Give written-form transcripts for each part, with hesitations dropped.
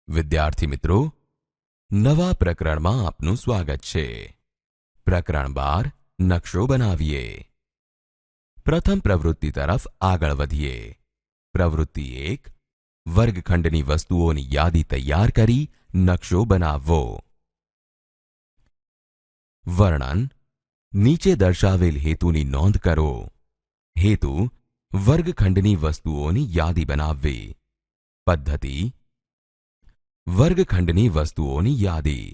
વિદ્યાર્થી મિત્રો, નવા પ્રકરણમાં આપનું સ્વાગત છે. પ્રકરણ 12 નકશો બનાવીએ. પ્રથમ પ્રવૃત્તિ તરફ આગળ વધીએ. પ્રવૃત્તિ 1 વર્ગખંડની વસ્તુઓની યાદી તૈયાર કરી નકશો બનાવવો. વર્ણન: નીચે દર્શાવેલ હેતુની નોંધ કરો. હેતુ: વર્ગખંડની વસ્તુઓની યાદી બનાવવી. પદ્ધતિ: વર્ગખંડની વસ્તુઓની યાદી.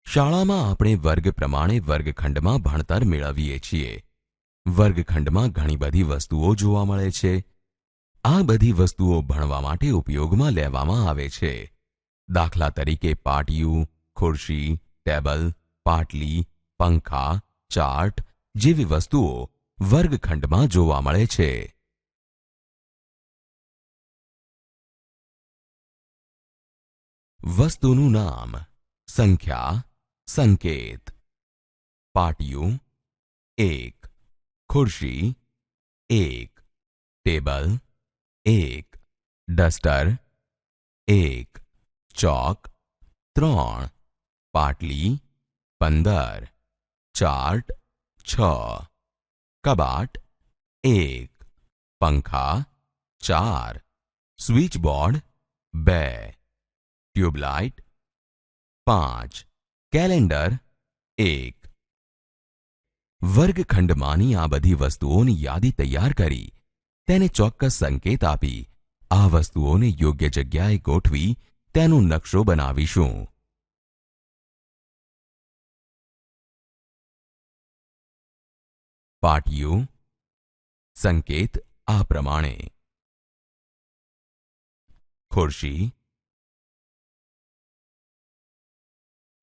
શાળામાં આપણે વર્ગ પ્રમાણે વર્ગખંડમાં ભણતર મેળવીએ છીએ. વર્ગખંડમાં ઘણી બધી વસ્તુઓ જોવા મળે છે. આ બધી વસ્તુઓ ભણવા માટે ઉપયોગમાં લેવામાં આવે છે. દાખલા તરીકે પાટિયું, ખુરશી, ટેબલ, પાટલી, પંખા, ચાર્ટ જેવી વસ્તુઓ વર્ગખંડમાં જોવા મળે છે. વસ્તુનું નામ: સંખ્યા, સંકેત. પાટિયું 1, ખુરશી 1, ટેબલ 1, ડસ્ટર 1, ચોક 3, પાટલી 15, ચાર્ટ 6, કબાટ 1, પંખા 4, સ્વિચબોર્ડ 2, ટ્યુબલાઇટ 5, કેલેન્ડર 1. વર્ગખંડમાંની આ બધી વસ્તુઓની યાદી તૈયાર કરી તેને ચોક્કસ સંકેત આપી આ વસ્તુઓને યોગ્ય જગ્યાએ ગોઠવી તેનો નકશો બનાવીશું. પાટિયું. સંકેત આ પ્રમાણે: ખુરશી,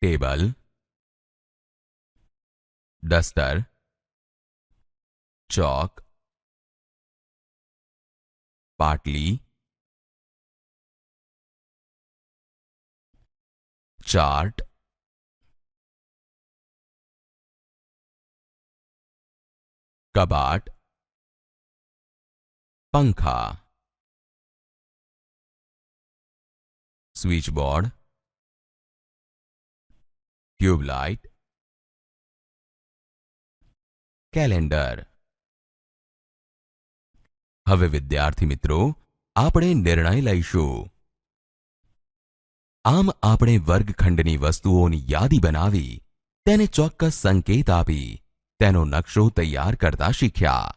ટેબલ, ડસ્ટર, ચોક, પાટલી, ચાર્ટ, કબાટ, પંખા, સ્વિચબોર્ડ, ટ્યુબલાઇટ, કેલેન્ડર. હવે વિદ્યાર્થી મિત્રો, આપણે નિર્ણય લઈશું. આમ આપણે વર્ગખંડની વસ્તુઓની યાદી બનાવી તેને ચોક્કસ સંકેત આપી તેનો નકશો તૈયાર કરતા શીખ્યા.